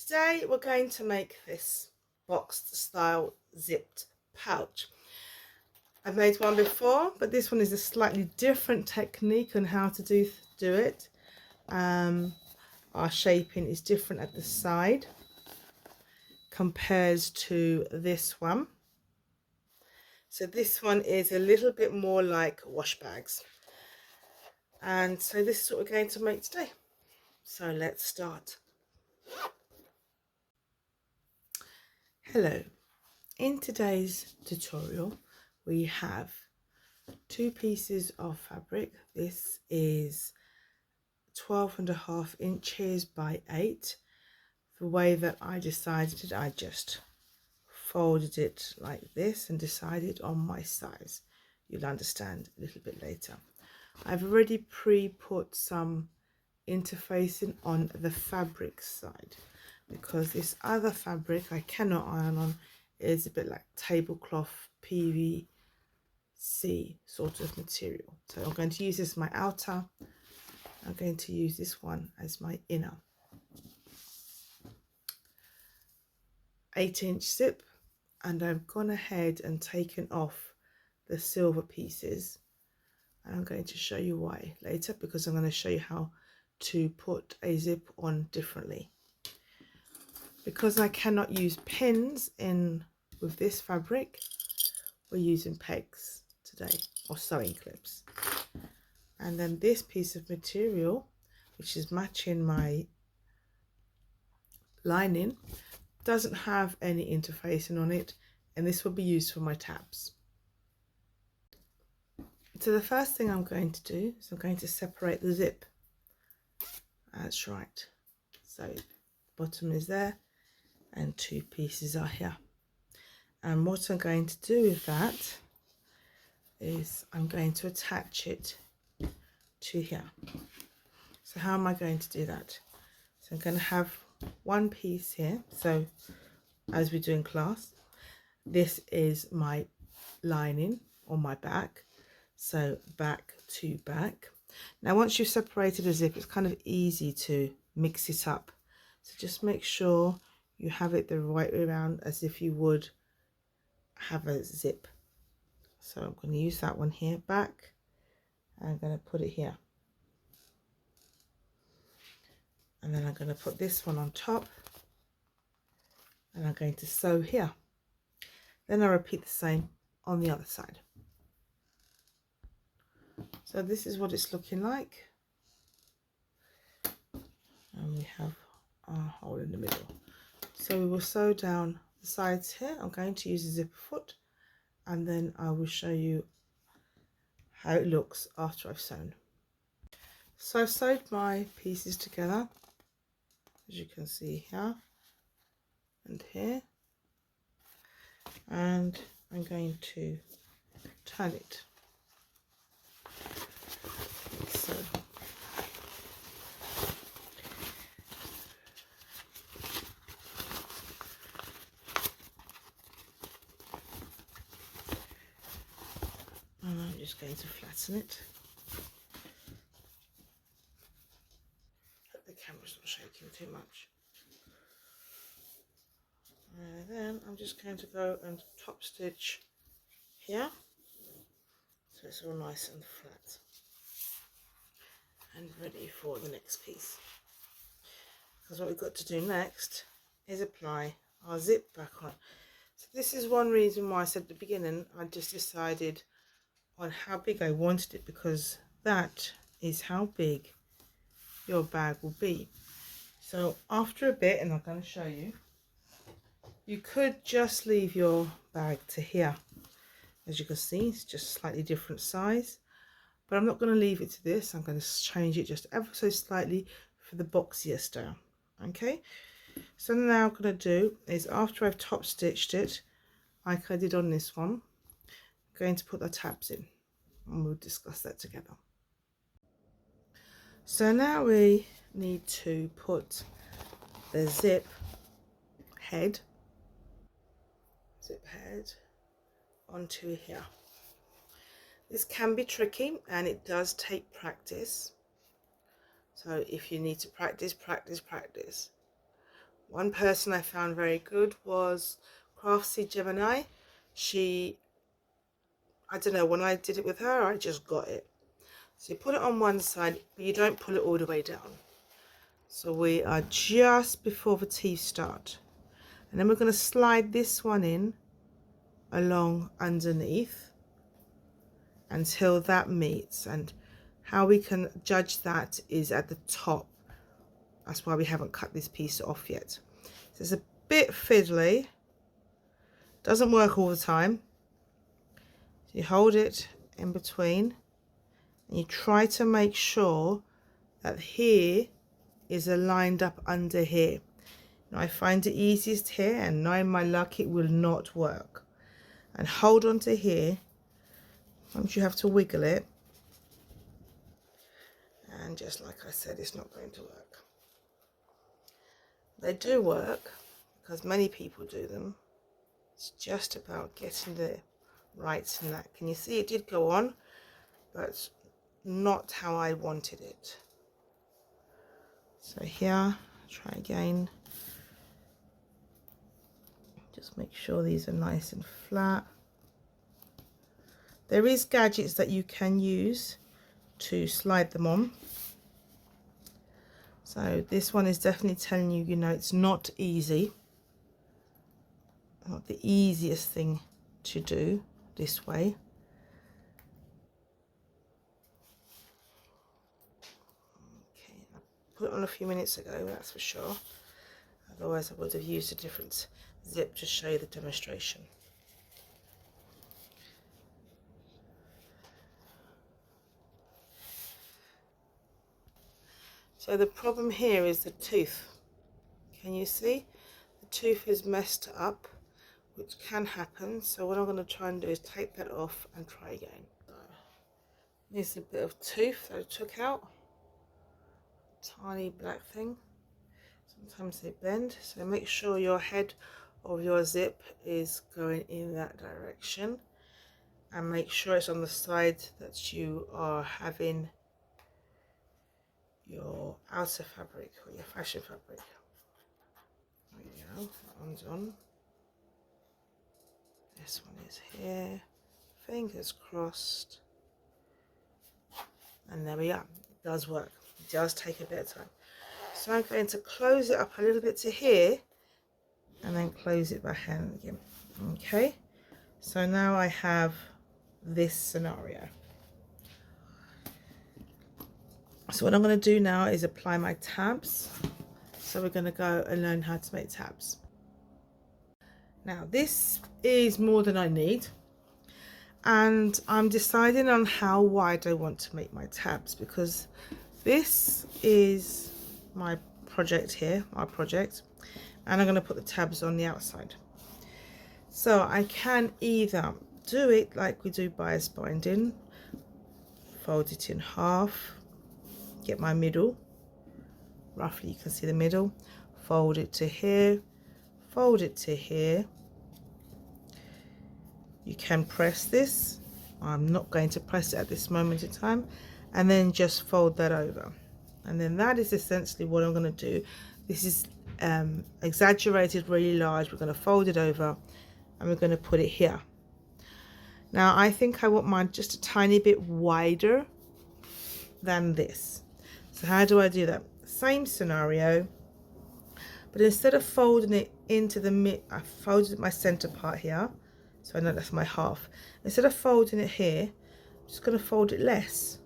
Today we're going to make this boxed style zipped pouch. I've made one before, but this one is a slightly different technique on how to do it. Our shaping is different at the side compared to this one. So this one is a little bit more like wash bags. And so this is what we're going to make today. So let's start. Hello. In today's tutorial, we have two pieces of fabric. This is 12.5 inches by 8. The way that I decided, I just folded it like this and decided on my size. You'll understand a little bit later. I've already pre-put some interfacing on the fabric side because this other fabric I cannot iron on. Is a bit like tablecloth PVC sort of material. So I'm going to use this as my outer. I'm going to use this one as my inner. 8-inch zip, and I've gone ahead and taken off the silver pieces, and I'm going to show you why later, because I'm going to show you how to put a zip on differently. Because I cannot use pins in with this fabric, we're using pegs today, or sewing clips. And then this piece of material, which is matching my lining, doesn't have any interfacing on it, and this will be used for my tabs. So the first thing I'm going to do is I'm going to separate the zip. That's right. So bottom is there and two pieces are here. And what I'm going to do with that is I'm going to attach it to here. So how am I going to do that? So I'm going to have one piece here. So as we do in class, this is my lining on my back. So back to back. Now once you've separated a zip, it's kind of easy to mix it up. So just make sure you have it the right way around as if you would have a zip. So I'm going to use that one here, back. I'm going to put it here. And then I'm going to put this one on top. And I'm going to sew here. Then I repeat the same on the other side. So this is what it's looking like. And we have our hole in the middle. So we will sew down the sides here. I'm going to use a zipper foot, and then I will show you how it looks after I've sewn. So I've sewed my pieces together, as you can see here and here, and I'm going to turn it. So and I'm just going to flatten it. Hope the camera's not shaking too much. And then I'm just going to go and top stitch here, so it's all nice and flat and ready for the next piece. Because what we've got to do next is apply our zip back on. So this is one reason why I said at the beginning I just decided on how big I wanted it, because that is how big your bag will be. So after a bit, and I'm going to show you, you could just leave your bag to here. As you can see, it's just slightly different size, but I'm not going to leave it to this. I'm going to change it just ever so slightly for the boxier style. Okay, so now I'm going to do is, after I've top stitched it like I did on this one, I'm going to put the tabs in, and we'll discuss that together. So now we need to put the zip head onto here. This can be tricky and it does take practice. So if you need to practice, One person I found very good was Craftsy Gemini. I don't know, when I did it with her, I just got it. So you put it on one side, but you don't pull it all the way down. So we are just before the teeth start. And then we're going to slide this one in along underneath until that meets. And how we can judge that is at the top. That's why we haven't cut this piece off yet. So it's a bit fiddly. Doesn't work all the time. So you hold it in between and you try to make sure that here is aligned up under here. Now I find it easiest here, and knowing my luck, it will not work. And hold on to here. Sometimes you have to wiggle it, and just like I said, it's not going to work. They do work because many people do them. It's just about getting the right snack. Can you see it did go on, but not how I wanted it. So here, try again. Just make sure these are nice and flat. There is gadgets that you can use to slide them on. So this one is definitely telling you, you know, it's not easy. Not the easiest thing to do this way. Okay, I put it on a few minutes ago, that's for sure. Otherwise I would have used a different zip to show you the demonstration. So the problem here is the tooth. Can you see? The tooth is messed up, which can happen. So what I'm going to try and do is take that off and try again. There's a bit of tooth that I took out. Tiny black thing. Sometimes they bend. So make sure your head of your zip is going in that direction. And make sure it's on the side that you are having your outer fabric or your fashion fabric. There we go, that one's on. This one is here. Fingers crossed. And there we are. It does work. It does take a bit of time. So I'm going to close it up a little bit to here and then close it back in again. Okay, so now I have this scenario. So what I'm going to do now is apply my tabs. So we're going to go and learn how to make tabs. Now this is more than I need, and I'm deciding on how wide I want to make my tabs, because this is my project here, and I'm going to put the tabs on the outside. So I can either do it like we do bias binding, fold it in half, get my middle, roughly you can see the middle, fold it to here, fold it to here. You can press this. I'm not going to press it at this moment in time, and then just fold that over. And then that is essentially what I'm going to do. This is exaggerated really large. We're going to fold it over and we're going to put it here. Now I think I want mine just a tiny bit wider than this. So how do I do that? Same scenario, but instead of folding it into the mid, I folded my center part here, so I know that's my half. Instead of folding it here, I'm just going to fold it less.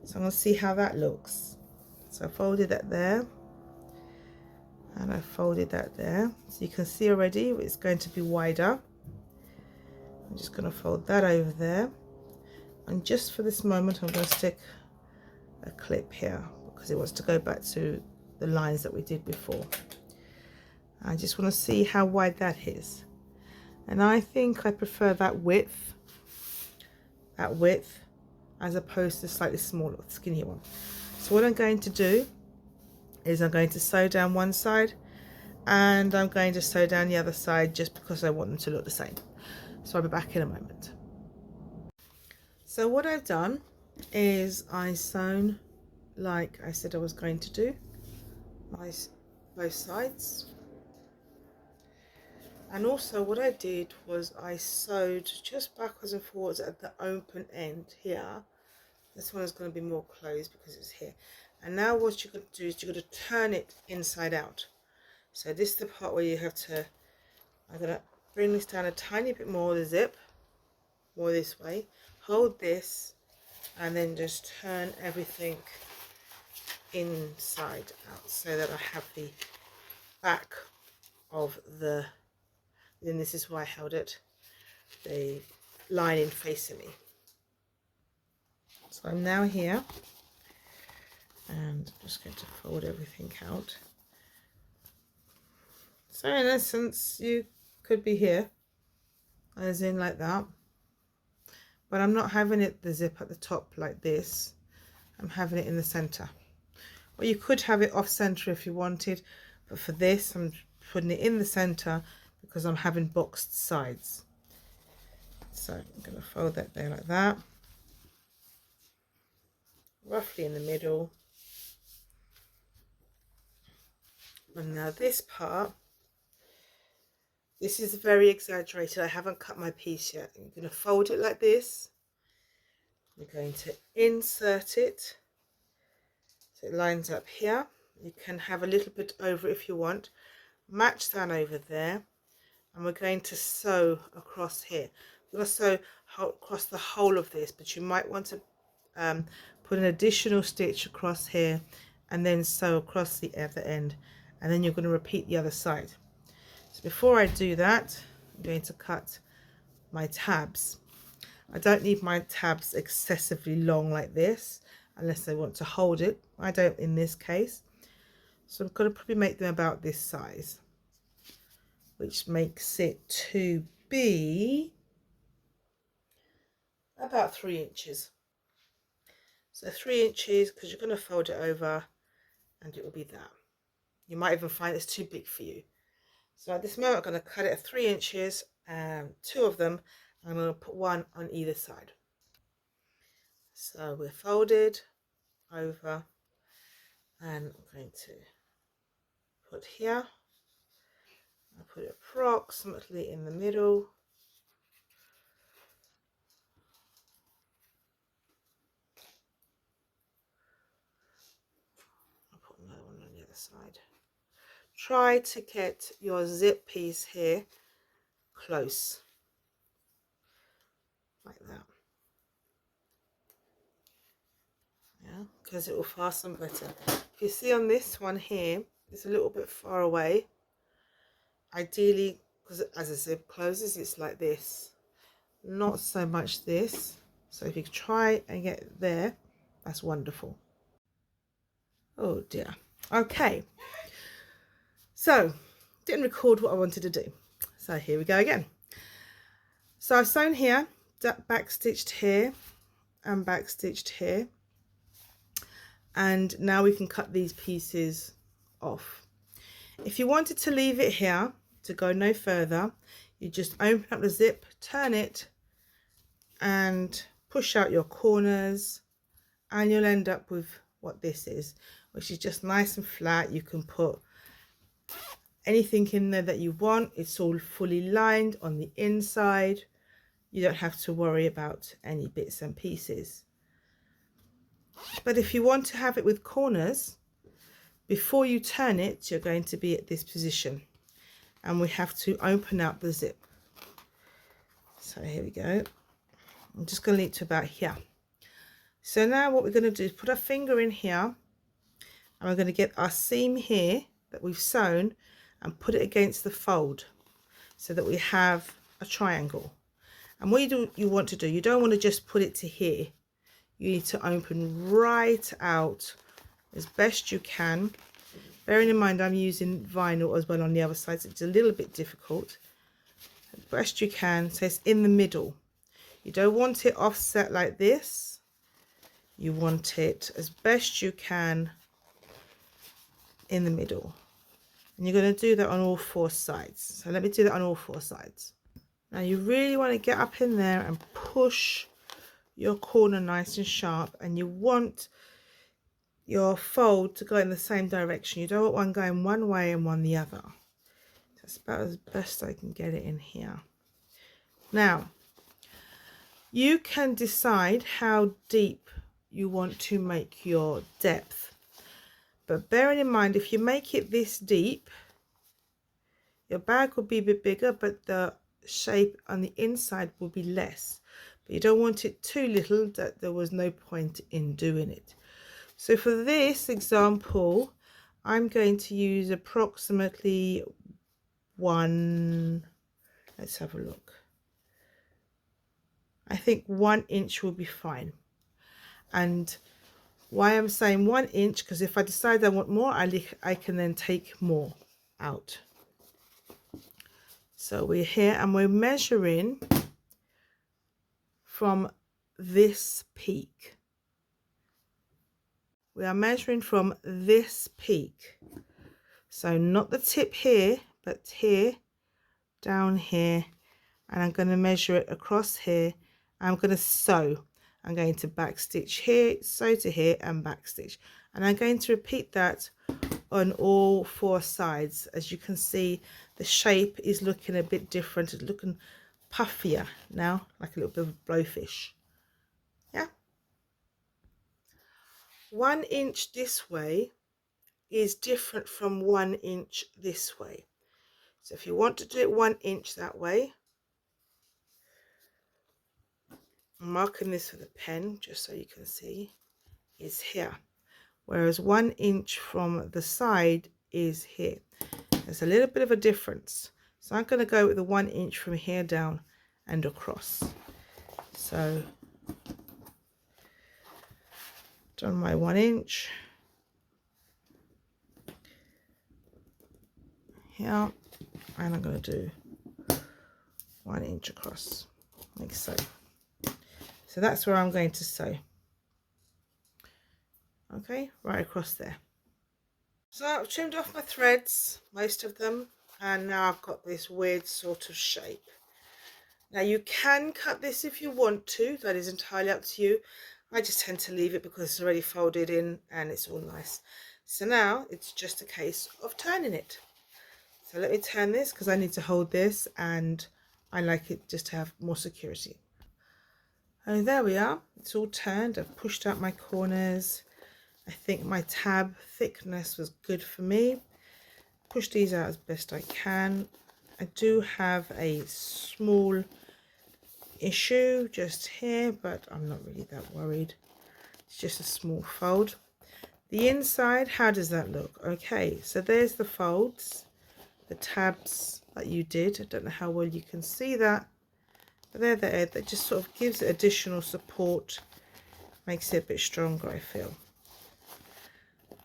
So I'm going to see how that looks. So I folded that there, and I folded that there. So you can see already it's going to be wider. I'm just going to fold that over there, and just for this moment I'm going to stick a clip here because it wants to go back to the lines that we did before. I just want to see how wide that is, and I think I prefer that width as opposed to slightly smaller, skinnier one. So what I'm going to do is I'm going to sew down one side and I'm going to sew down the other side, just because I want them to look the same. So I'll be back in a moment. So what I've done is I sewn like I said I was going to do. My both sides. And also what I did was I sewed just backwards and forwards at the open end here. This one is going to be more closed because it's here. And now what you're going to do is you're going to turn it inside out. So this is the part where you have to, I'm going to bring this down a tiny bit more, the zip, more this way. Hold this and then just turn everything inside out so that I have the back of the, then this is why I held it, the lining facing me. So I'm now here and I'm just going to fold everything out. So in essence you could be here, as in like that, but I'm not having it the zip at the top like this. I'm having it in the center. Or you could have it off center if you wanted, but for this I'm putting it in the center because I'm having boxed sides. So I'm going to fold that there like that, roughly in the middle. And now this part, this is very exaggerated. I haven't cut my piece yet. I'm going to fold it like this. You're going to insert it so it lines up here. You can have a little bit over if you want. Match down over there. And we're going to sew across here. We're going to sew across the whole of this, but you might want to put an additional stitch across here and then sew across the other end, and then you're going to repeat the other side. So before I do that, I'm going to cut my tabs. I don't need my tabs excessively long like this unless I want to hold it. I don't in this case. So I'm going to probably make them about this size, which makes it to be about 3 inches. So 3 inches, because you're going to fold it over and it will be that. You might even find it's too big for you. So at this moment I'm going to cut it at 3 inches, 2 of them. I'm going to put one on either side. So we're folded over and I'm going to put here. I put it approximately in the middle. I'll put another one on the other side. Try to get your zip piece here close, like that. Yeah, because it will fasten better. If you see on this one here, it's a little bit far away. Ideally, because as a zip closes, it's like this, not so much this. So if you try and get there, that's wonderful. Oh dear. Okay, so didn't record what I wanted to do, so here we go again. So I've sewn here, back stitched here and back stitched here, and now we can cut these pieces off. If you wanted to leave it here to go no further, you just open up the zip, turn it and push out your corners, and you'll end up with what this is, which is just nice and flat. You can put anything in there that you want. It's all fully lined on the inside. You don't have to worry about any bits and pieces. But if you want to have it with corners, before you turn it, you're going to be at this position, and we have to open up the zip. So here we go. I'm just going to leave to about here. So now what we're going to do is put our finger in here, and we're going to get our seam here that we've sewn and put it against the fold so that we have a triangle. And what you want to do, you don't want to just put it to here. You need to open right out as best you can. Bearing in mind I'm using vinyl as well on the other side, so it's a little bit difficult. As best you can, so it's in the middle. You don't want it offset like this. You want it as best you can in the middle. And you're going to do that on all 4 sides. So let me do that on all 4 sides. Now you really want to get up in there and push your corner nice and sharp, and you want your fold to go in the same direction. You don't want one going one way and one the other. That's about as best I can get it in here. Now, you can decide how deep you want to make your depth. But bearing in mind, if you make it this deep, your bag will be a bit bigger, but the shape on the inside will be less. But you don't want it too little that there was no point in doing it. So for this example, I'm going to use approximately let's have a look. I think 1 inch will be fine. And why I'm saying 1 inch, because if I decide I want more, I can then take more out. So we're here and we're measuring from this peak. We are measuring from this peak. So not the tip here, but here, down here, and I'm going to measure it across here. I'm going to sew. I'm going to back stitch here, sew to here, and back stitch. And I'm going to repeat that on all 4 sides. As you can see, the shape is looking a bit different. It's looking puffier now, like a little bit of a blowfish. Yeah. 1 inch this way is different from 1 inch this way. So if you want to do it 1 inch that way, I'm marking this with a pen just so you can see, is here. Whereas 1 inch from the side is here. There's a little bit of a difference. So I'm going to go with the 1 inch from here down and across. So done my 1 inch. Here, and I'm going to do 1 inch across, like so. So that's where I'm going to sew. Okay, right across there. So I've trimmed off my threads, most of them, and now I've got this weird sort of shape. Now you can cut this if you want to, that is entirely up to you. I just tend to leave it because it's already folded in and it's all nice. So now it's just a case of turning it. So let me turn this because I need to hold this and I like it just to have more security. And there we are, it's all turned. I've pushed out my corners. I think my tab thickness was good for me. Push these out as best I can. I do have a small issue just here, but I'm not really that worried. It's just a small fold. The inside, how does that look? Okay, so there's the folds, the tabs that you did. I don't know how well you can see that, but they're there. That just sort of gives it additional support, makes it a bit stronger, I feel.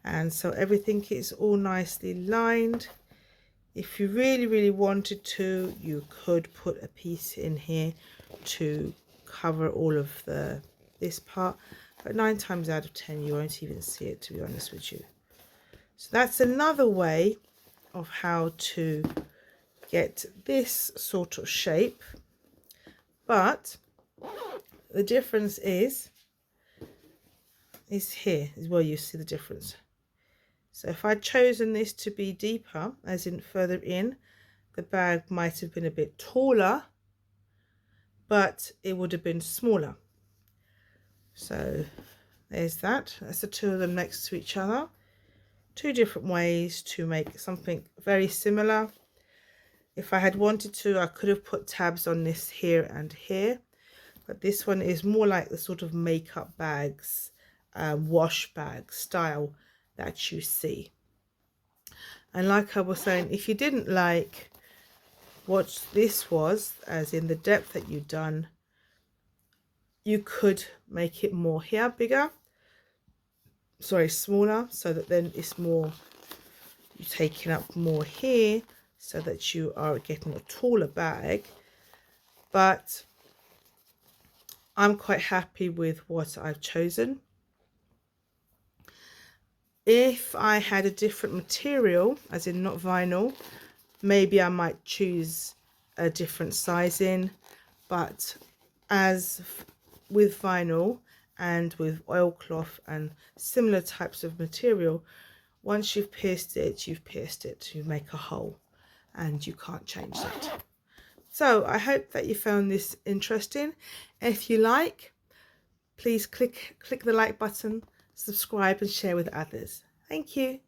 And so everything is all nicely lined. If you really wanted to, you could put a piece in here to cover all of this part, but 9 times out of 10 you won't even see it, to be honest with you. So that's another way of how to get this sort of shape, but the difference is here is where you see the difference. So if I'd chosen this to be deeper, as in further in, the bag might have been a bit taller, but it would have been smaller. So there's that. That's the 2 of them next to each other. 2 different ways to make something very similar. If I had wanted to, I could have put tabs on this here and here, but this one is more like the sort of makeup bags, wash bag style that you see. And like I was saying, if you didn't like what this was, as in the depth that you've done, you could make it more here, smaller, so that then it's more, you're taking up more here, so that you are getting a taller bag. But I'm quite happy with what I've chosen. If I had a different material, as in not vinyl, maybe I might choose a different sizing, but as with vinyl and with oilcloth and similar types of material, once you've pierced it, you've pierced it. You make a hole and you can't change that. So I hope that you found this interesting. If you like, please click the like button, subscribe and share with others. Thank you.